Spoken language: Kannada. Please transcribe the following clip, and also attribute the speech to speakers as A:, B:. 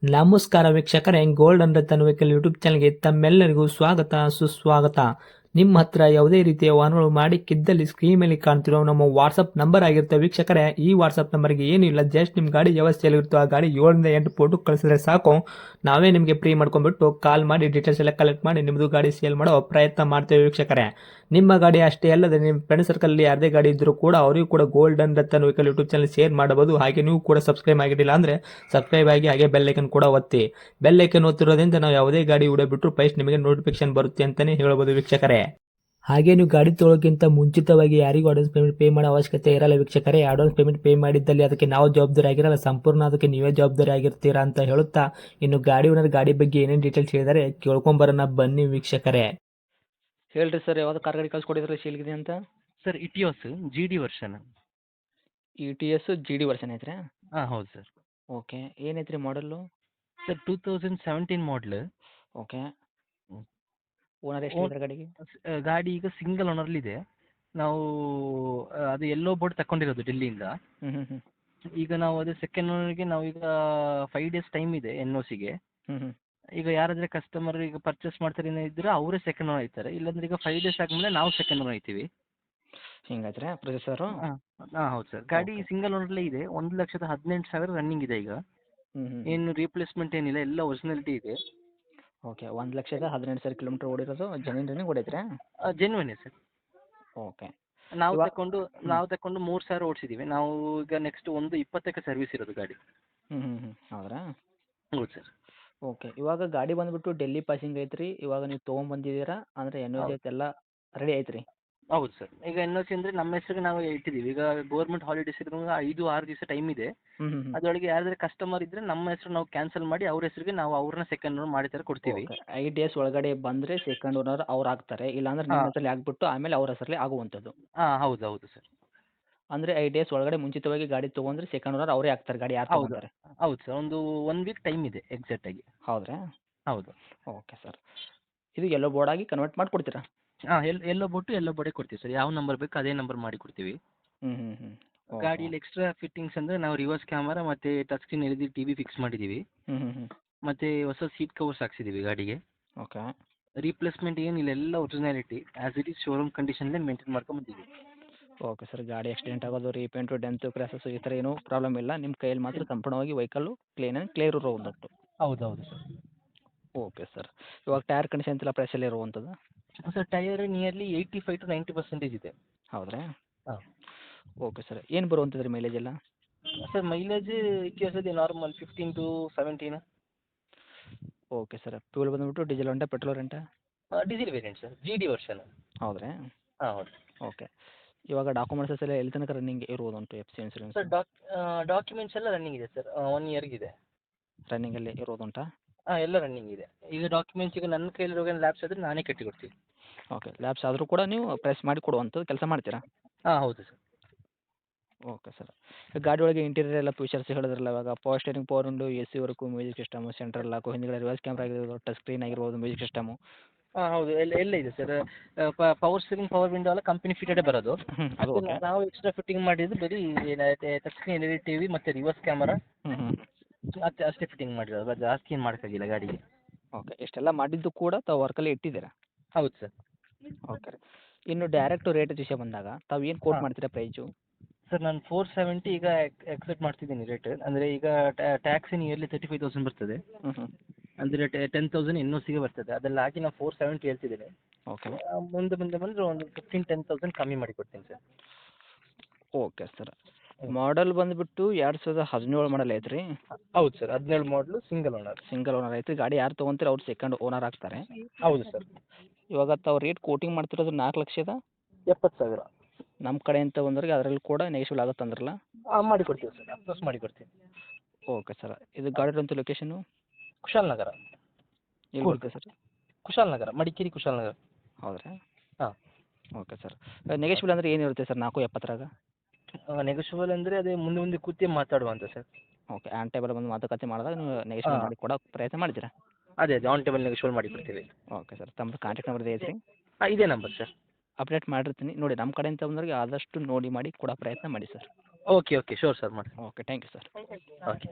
A: ನಮಸ್ಕಾರ ವೀಕ್ಷಕರೇ, ಗೋಲ್ಡನ್ ರತನ್ ವೆಹಿಕಲ್ ಯೂಟ್ಯೂಬ್ ಚಾನಲ್ಗೆ ತಮ್ಮೆಲ್ಲರಿಗೂ ಸ್ವಾಗತ ಸುಸ್ವಾಗತ. ನಿಮ್ಮ ಹತ್ರ ಯಾವುದೇ ರೀತಿಯ ವಾಹನಗಳು ಮಾಡಿಕ್ಕಿದ್ದಲ್ಲಿ ಸ್ಕ್ರೀನ್ ಮೇಲೆ ಕಾಣ್ತಿರೋ ನಮ್ಮ ವಾಟ್ಸಪ್ ನಂಬರ್ ಆಗಿರುತ್ತೆ ವೀಕ್ಷಕರೇ. ಈ ವಾಟ್ಸಪ್ ನಂಬರ್ಗೆ ಏನಿಲ್ಲ, ಜಸ್ಟ್ ನಿಮ್ಮ ಗಾಡಿ ವ್ಯವಸ್ಥೆಯಲ್ಲಿರುತ್ತೋ ಆ ಗಾಡಿ 7 ರಿಂದ 8 ಫೋಟೋ ಕಳಿಸಿದ್ರೆ ಸಾಕು, ನಾವೇ ನಿಮಗೆ ಫ್ರೀ ಮಾಡ್ಕೊಂಡ್ಬಿಟ್ಟು ಕಾಲ್ ಮಾಡಿ ಡೀಟೇಲ್ಸ್ ಎಲ್ಲ ಕಲೆಕ್ಟ್ ಮಾಡಿ ನಿಮ್ಮದು ಗಾಡಿ ಸೇಲ್ ಮಾಡೋ ಪ್ರಯತ್ನ ಮಾಡ್ತೇವೆ ವೀಕ್ಷಕರೇ. ನಿಮ್ಮ ಗಾಡಿ ಅಷ್ಟೇ ಅಲ್ಲದೆ ನಿಮ್ಮ ಫ್ರೆಂಡ್ ಸರ್ಕಲ್ ಯಾರದೇ ಗಾಡಿ ಇದ್ದರೂ ಕೂಡ ಅವರಿಗೂ ಕೂಡ golden Ratan vehicle YouTube channel share ಮಾಡಬಹುದು. ಹಾಗೆ ನೀವು ಕೂಡ ಸಬ್ಸ್ಕ್ರೈಬ್ ಆಗಿರಲಿಲ್ಲ ಅಂದರೆ ಸಬ್ಸ್ಕ್ರೈಬ್ ಆಗಿ ಹಾಗೆ ಬೆಲ್ ಐಕನ್ ಕೂಡ ಒತ್ತಿ. ಬೆಲ್ ಐಕನ್ ಒತ್ತಿರೋದ್ರಿಂದ ನಾವು ಯಾವುದೇ ಗಾಡಿ ವಿಡಿಯೋ ಬಿಟ್ಟರು ಫಸ್ಟ್ ನಿಮಗೆ ನೋಟಿಫಿಕೇಶನ್ ಬರುತ್ತೆ ಅಂತಲೇ ಹೇಳ್ಬೋದು ವೀಕ್ಷಕರೇ. ಹಾಗೆ ನೀವು ಗಾಡಿ ತೊಳೋಕ್ಕಿಂತ ಮುಂಚಿತವಾಗಿ ಯಾರಿಗೂ ಅಡ್ವಾನ್ಸ್ ಪೇಮೆಂಟ್ ಪೇ ಮಾಡೋ ಅವಶ್ಯಕತೆ ಇರಲ್ಲ ವೀಕ್ಷಕರೇ. ಅಡ್ವಾನ್ಸ್ ಪೇಮೆಂಟ್ ಪೇ ಮಾಡಿದ್ದಲ್ಲಿ ಅದಕ್ಕೆ ನಾವು ಜವಾಬ್ದಾರಿ ಆಗಿರಲ್ಲ, ಸಂಪೂರ್ಣ ಅದಕ್ಕೆ ನೀವೇ ಜವಾಬ್ದಾರಿ ಆಗಿರ್ತೀರಾ ಅಂತ ಹೇಳುತ್ತಾ, ಇನ್ನು ಗಾಡಿ ಓನರ್ ಗಾಡಿ ಬಗ್ಗೆ ಏನೇನು ಡೀಟೇಲ್ಸ್ ಹೇಳಿದರೆ ಕೇಳ್ಕೊಂಬರೋಣ ಬನ್ನಿ ವೀಕ್ಷಕರೇ. ಹೇಳ್ರಿ ಸರ್, ಯಾವ್ದು ಕಾರ್ ಗಾಡಿ ಕಳ್ಸಿಕೊಡಿದ್ರೆ ಶೀಲ್ಗಿದೆ ಅಂತ?
B: Sir Etios G D version.
A: ETS GD version ಐತ್ರಿ?
B: ಹಾಂ ಹೌದು ಸರ್.
A: ಓಕೆ, ಏನೈತ್ರಿ ಮಾಡಲ್ಲು?
B: ಸರ್ 2017 ಮಾಡಲ್.
A: ಓಕೆ, ಓನರ್ ಎಷ್ಟು ಇದ್ದಾರೆ ಗಾಡಿಗೆ?
B: ಗಾಡಿ ಈಗ ಸಿಂಗಲ್ ಓನರ್ಲಿದೆ. ನಾವು ಅದು ಎಲ್ಲೋ ಬೋರ್ಡ್ ತಗೊಂಡಿರೋದು ಡೆಲ್ಲಿಯಿಂದ.
A: ಹ್ಞೂ.
B: ಈಗ ನಾವು ಅದು ಸೆಕೆಂಡ್ ಓನರ್ಗೆ ನಾವು ಈಗ 5 ಡೇಸ್ ಟೈಮ್ ಇದೆ NOCಗೆ.
A: ಹ್ಞೂ.
B: ಈಗ ಯಾರಾದರೆ ಕಸ್ಟಮರ್ ಈಗ ಪರ್ಚೇಸ್ ಮಾಡ್ತಾರೆ ಇದ್ದರೆ ಅವರೇ ಸೆಕೆಂಡ್ ಓನರ್ ಆಯ್ತಾರೆ, ಇಲ್ಲಾಂದ್ರೆ ಈಗ 5 ಡೇಸ್ ಆದಮೇಲೆ ನಾವು ಸೆಕೆಂಡ್ ಓನರ್ ಆಯ್ತೀವಿ.
A: ಹಿಂಗೈತ್ರಿ ಪ್ರೊಸೆಸರು?
B: ಹಾಂ ಹಾಂ ಹೌದು ಸರ್. ಗಾಡಿ
A: Okay.
B: ಸಿಂಗಲ್ ಓನರ್ಲೇ ಇದೆ. 1,18,000 ರನ್ನಿಂಗ್ ಇದೆ ಈಗ.
A: ಹ್ಞೂ.
B: ಏನು ರೀಪ್ಲೇಸ್ಮೆಂಟ್ ಏನಿಲ್ಲ, ಎಲ್ಲ ಒರಿಜಿನಾಲಿಟಿ ಇದೆ.
A: ಓಕೆ, 1,18,000 ಕಿಲೋಮೀಟರ್ ಓಡಿರೋದು ಜೆನ್ಯೂನ್ ರನ್ನಿಂಗ್ ಓಡೈತ್ರಿ?
B: Genuine sir.
A: ಓಕೆ.
B: ನಾವು
A: ಇವಾಗ
B: ತಕೊಂಡು 3,000 ಓಡಿಸಿದ್ದೀವಿ. ನಾವು ಈಗ ನೆಕ್ಸ್ಟ್ 1,20ಕ್ಕೆ ಸರ್ವಿಸ್ ಇರೋದು ಗಾಡಿ.
A: ಹೌದ್ರಾ?
B: ಹೌದು ಸರ್.
A: ಓಕೆ, ಇವಾಗ ಗಾಡಿ ಬಂದುಬಿಟ್ಟು ಡೆಲ್ಲಿ ಪಾಸಿಂಗ್ ಐತ್ರಿ. ಇವಾಗ ನೀವು ತೊಗೊಂಬಂದಿದ್ದೀರಾ ಅಂದರೆ NOC ಎಲ್ಲ ರೆಡಿ ಐತ್ರಿ?
B: ಹೌದು ಸರ್. ಈಗ NOC ಅಂದರೆ ನಮ್ಮ ಹೆಸರಿಗೆ ನಾವು ಇಟ್ಟಿದ್ದೀವಿ. ಈಗ ಗೌರ್ಮೆಂಟ್ ಹಾಲಿಡೇಸ್ ಇರೋದ್ರಿಂದ 5-6 ದಿವಸ ಟೈಮ್ ಇದೆ. ಅದರೊಳಗೆ ಯಾರಾದರೂ ಕಸ್ಟಮರ್ ಇದ್ದರೆ ನಮ್ಮ ಹೆಸರು ನಾವು ಕ್ಯಾನ್ಸಲ್ ಮಾಡಿ ಅವ್ರ ಹೆಸರಿಗೆ ನಾವು ಅವ್ರನ್ನ ಸೆಕೆಂಡ್ ಓನರ್ ಮಾಡಿ ಥರ ಕೊಡ್ತೀವಿ.
A: ಓಕೆ, 5 ಡೇಸ್ ಒಳಗಡೆ ಬಂದರೆ ಸೆಕೆಂಡ್ ಓನರ್ ಅವ್ರು ಆಗ್ತಾರೆ, ಇಲ್ಲಾಂದ್ರೆ ನಿಮ್ಮ ಹೆಸರಲ್ಲಿ ಆಗ್ಬಿಟ್ಟು ಆಮೇಲೆ ಅವ್ರ ಹೆಸರಲ್ಲಿ ಆಗುವಂಥದ್ದು.
B: ಹಾಂ ಹೌದು ಹೌದು ಸರ್.
A: ಅಂದರೆ 5 ಡೇಸ್ ಒಳಗಡೆ ಮುಂಚಿತವಾಗಿ ಗಾಡಿ ತೊಗೊಂಡ್ರೆ ಸೆಕೆಂಡ್ ಓನರ್ ಅವರೇ ಆಗ್ತಾರೆ, ಗಾಡಿ ಯಾರು
B: ಹೌದು
A: ತೊಗೊಂತಾರೆ?
B: ಹೌದು ಸರ್. ಒಂದು 1 ವೀಕ್ ಟೈಮ್ ಇದೆ ಎಕ್ಸಾಕ್ಟಾಗಿ.
A: ಹೌದ್ರಾ?
B: ಹೌದು.
A: ಓಕೆ ಸರ್, ಇದು ಎಲ್ಲೋ ಬೋರ್ಡ್ ಆಗಿ ಕನ್ವರ್ಟ್ ಮಾಡಿಕೊಡ್ತೀರಾ?
B: ಹಾಂ ಎಲ್ಲೋ ಬೋಟು ಎಲ್ಲೋ ಬೋರ್ಡೇ ಕೊಡ್ತೀವಿ ಸರ್. ಯಾವ ನಂಬರ್ ಬೇಕು ಅದೇ ನಂಬರ್ ಮಾಡಿ ಕೊಡ್ತೀವಿ.
A: ಓಕೆ.
B: ಗಾಡಿಯಲ್ಲಿ ಎಕ್ಸ್ಟ್ರಾ ಫಿಟ್ಟಿಂಗ್ಸ್ ಅಂದರೆ ನಾವು ರಿವರ್ಸ್ ಕ್ಯಾಮರಾ ಮತ್ತು touch screen LED TV fix ಮಾಡಿದ್ದೀವಿ. ಮತ್ತು ಹೊಸ ಸೀಟ್ ಕವರ್ಸ್ ಹಾಕ್ಸಿದ್ದೀವಿ ಗಾಡಿಗೆ.
A: ಓಕೆ.
B: ರೀಪ್ಲೇಸ್ಮೆಂಟ್ ಏನಿಲ್ಲ, ಎಲ್ಲ originality as it is showroom ಕಂಡೀಷನ್ಲೇ ಮೇಂಟೈನ್ ಮಾಡ್ಕೊಂಬಂದಿದ್ದೀವಿ.
A: ಓಕೆ ಸರ್, ಗಾಡಿ ಆಕ್ಸಿಡೆಂಟ್ ಆಗೋದು, ರೀಪೇಂಟು, ಡೆಂತು, ಕ್ರ್ಯಾಸಸ್ಸು ಈ ಥರ ಏನೂ ಪ್ರಾಬ್ಲಮ್ ಇಲ್ಲ. ನಿಮ್ಮ ಕೈಯಲ್ಲಿ ಮಾತ್ರ ಸಂಪೂರ್ಣವಾಗಿ ವೆಹಿಕಲ್ಲು ಕ್ಲಿಯರ್ ಇರುವಂಥದ್ದು.
B: ಹೌದು ಹೌದು ಸರ್.
A: ಓಕೆ ಸರ್, ಇವಾಗ ಟೈರ್ ಕಂಡೀಷನ್ ಎಲ್ಲ ಪ್ರೆಸಲ್ಲಿ ಇರುವಂಥದ್ದು?
B: ಸರ್ ಟೈರ್ ನಿಯರ್ಲಿ 85 to 90% ಇದೆ.
A: ಹೌದ್ರಾ?
B: ಹಾಂ.
A: ಓಕೆ ಸರ್, ಏನು ಬರುವಂಥದ್ದು ರೀ ಮೈಲೇಜ್ ಎಲ್ಲ?
B: ಸರ್ ಮೈಲೇಜ್ ಇತಿಹಾಸದ normal 15 to 17.
A: Okay sir, fuel ಬಂದುಬಿಟ್ಟು ಡೀಸೆಲ್ ಉಂಟಾ ಪೆಟ್ರೋಲ್ ಉಂಟಾ?
B: Diesel variant sir, GD version.
A: ಹೌದ್ರಾ?
B: ಹಾಂ ಹೌದು.
A: ಓಕೆ, ಇವಾಗ ಡಾಕ್ಯುಮೆಂಟ್ಸ್ ಎಲ್ಲ ಎಲ್ಲಿ ತನಕ ರನ್ನಿಂಗ್ ಇರುವುದುಂಟು? FC ಇನ್ಸೂರೆನ್ಸ್
B: ಸರ್ ಡಾಕ್ಯುಮೆಂಟ್ಸ್ ಎಲ್ಲ ರನ್ನಿಂಗ್ ಇದೆ ಸರ್. 1 ಇಯರ್ಗಿದೆ.
A: ರನ್ನಿಂಗಲ್ಲಿ ಇರೋದುಂಟಾ?
B: ಹಾಂ ಎಲ್ಲ ರನ್ನಿಂಗ್ ಇದೆ. ಈಗ ಡಾಕ್ಯುಮೆಂಟ್ಸ್ ಈಗ ನನ್ನ ಕೈಲಿರೋ ಲ್ಯಾಬ್ಸ್ ಆದರೆ ನಾನೇ ಕಟ್ಟಿ ಕೊಡ್ತೀನಿ.
A: ಓಕೆ, ಲ್ಯಾಬ್ಸ್ ಆದರೂ ಕೂಡ ನೀವು ಪ್ರೆಸ್ ಮಾಡಿ ಕೊಡುವಂಥದ್ದು ಕೆಲಸ ಮಾಡ್ತೀರಾ?
B: ಹಾಂ ಹೌದು ಸರ್.
A: ಓಕೆ ಸರ್, ಗಾಡಿ ಒಳಗೆ ಇಂಟೀರಿಯರ್ ಎಲ್ಲ ಫೀಚರ್ಸ್ ಹೇಳಿದ್ರಲ್ಲ, ಇವಾಗ power steering, power window, AC work, music system, central lock, ಹಿಂದ್ಗಡೆ ರಿವರ್ಸ್ ಕ್ಯಾಮ್ರಾ ಆಗಿರ್ಬೋದು, ಟಚ್ ಸ್ಕ್ರೀನ್ ಆಗಿರ್ಬೋದು, ಮ್ಯೂಸಿಕ್ ಸಿಸ್ಟಮು.
B: ಹಾಂ ಹೌದು, ಎಲ್ಲ ಇದೆ sir. Power steering, power window ಎಲ್ಲ ಕಂಪನಿ ಫಿಟೆಡೇ ಬರೋದು.
A: ಅದು ಓಕೆ.
B: ನಾವು ಎಕ್ಸ್ಟ್ರಾ ಫಿಟ್ಟಿಂಗ್ ಮಾಡಿದ್ದು ಬರೀ ಟಚ್ ಸ್ಕ್ರೀನ್ LED TV ಮತ್ತು ರಿವರ್ಸ್ ಕ್ಯಾಮರಾ ಅಷ್ಟೇ ಫಿಟ್ಟಿಂಗ್ ಮಾಡಿರೋದು. ಅದು ಜಾಸ್ತಿ ಏನು ಮಾಡೋಕ್ಕಾಗಿಲ್ಲ ಗಾಡಿಗೆ.
A: ಓಕೆ, ಇಷ್ಟೆಲ್ಲ ಮಾಡಿದ್ದು ಕೂಡ ತಾವು ವರ್ಕಲ್ಲಿ ಇಟ್ಟಿದ್ದೀರಾ?
B: ಹೌದು ಸರ್.
A: ಓಕೆ ರೀ, ಇನ್ನು ಡೈರೆಕ್ಟ್ ರೇಟ್ ವಿಷಯ ಬಂದಾಗ ತಾವು ಏನು ಕೋಟ್
B: ಹಾಂ
A: ಮಾಡ್ತೀರಾ ಪ್ರೈಸು?
B: ಸರ್ ನಾನು 470 ಈಗ ಎಕ್ಸೆಪ್ಟ್ ಮಾಡ್ತಿದ್ದೀನಿ ರೇಟ್. ಅಂದರೆ ಈಗ ಟ್ಯಾಕ್ಸ್ ನಿಯರ್ಲಿ 35,000 ಬರ್ತದೆ. ಅಂದರೆ 10,000 NOCಗೆ ಬರ್ತದೆ. ಅದೆಲ್ಲ ಹಾಕಿ ನಾನು 470 ಹೇಳ್ತಿದ್ದೀನಿ.
A: ಓಕೆ.
B: ಮುಂದೆ ಬಂದರೆ ಒಂದು 15-10,000 ಕಮ್ಮಿ ಮಾಡಿ ಕೊಡ್ತೀನಿ ಸರ್.
A: ಓಕೆ ಸರ್, ಮಾಡಲ್ ಬಂದುಬಿಟ್ಟು 2017 ಮಾಡಲ್ ಐತ್ರಿ?
B: ಹೌದು ಸರ್, 17 ಮಾಡಲು ಸಿಂಗಲ್ ಓನರ್.
A: ಸಿಂಗಲ್ ಓನರ್ ಐತ್ರಿ. ಗಾಡಿ ಯಾರು ತೊಗೊಂತೀರ ಅವ್ರು ಸೆಕೆಂಡ್ ಓನರ್ ಆಗ್ತಾರೆ.
B: ಹೌದು ಸರ್.
A: ಇವಾಗ ತಾವು ರೇಟ್ ಕೋಟಿಂಗ್ ಮಾಡ್ತಿರೋದು 4,70,000.
B: 70,000.
A: ನಮ್ಮ ಕಡೆಯಿಂದ ಬಂದವ್ರಿಗೆ ಅದರಲ್ಲಿ ಕೂಡ ನೆಗೆಶ್ವಲ್ ಆಗುತ್ತೆ ಅಂದ್ರಲ್ಲ?
B: ಹಾಂ ಮಾಡಿ ಕೊಡ್ತೀವಿ ಸರ್, ಅಪ್ರೋಚ್ ಮಾಡಿ ಕೊಡ್ತೀನಿ.
A: ಓಕೆ ಸರ್, ಇದು ಗಾಡಿ ಇರುವಂಥ ಲೊಕೇಶನು
B: ಕುಶಾಲನಗರ.
A: ಎಲ್ಲಿ ಬರುತ್ತೆ ಸರ್?
B: ಕುಶಾಲನಗರ, ಮಡಿಕೇರಿ ಕುಶಾಲನಗರ.
A: ಹೌದ್ರಾ?
B: ಹಾಂ.
A: ಓಕೆ ಸರ್, ನೆಗೆಶ್ವಲ್ ಅಂದರೆ ಏನಿರುತ್ತೆ ಸರ್ 470ರಾಗ?
B: ನೆಗೋಷಿಯಬಲ್ ಅಂದರೆ ಅದೇ ಮುಂದೆ ಕೂತೇ ಮಾತಾಡುವ ಅಂತ ಸರ್.
A: ಓಕೆ, ಆನ್ ಟೇಬಲ್ ಬಂದು ಮಾತುಕತೆ ಮಾಡಿದಾಗ ನೀವು ನೆಗೆಶ್ವಲ್
B: ಹಾಂ
A: ಮಾಡಿ ಕೊಡೋ ಪ್ರಯತ್ನ ಮಾಡ್ತೀರಾ?
B: ಅದೇ ಆನ್ ಟೇಬಲ್ ನೆಗೋಷಿಯಬಲ್ ಮಾಡಿ ಕೊಡ್ತೀವಿ.
A: ಓಕೆ ಸರ್, ತಮ್ಮದು ಕಾಂಟ್ಯಾಕ್ಟ್ ನಂಬರ್ ಐತ್ರಿ?
B: ಹಾಂ ಇದೇ ನಂಬರ್ ಸರ್.
A: ಅಪ್ಡೇಟ್ ಮಾಡಿರ್ತೀನಿ ನೋಡಿ. ನಮ್ಮ ಕಡೆಯಿಂದ ಬಂದವ್ರಿಗೆ ಆದಷ್ಟು ನೋಡಿ ಮಾಡಿ ಕೊಡೋ ಪ್ರಯತ್ನ ಮಾಡಿ ಸರ್.
B: ಓಕೆ ಶೋರ್ ಸರ್ ಮಾಡಿ.
A: Okay, thank you sir.
B: Okay.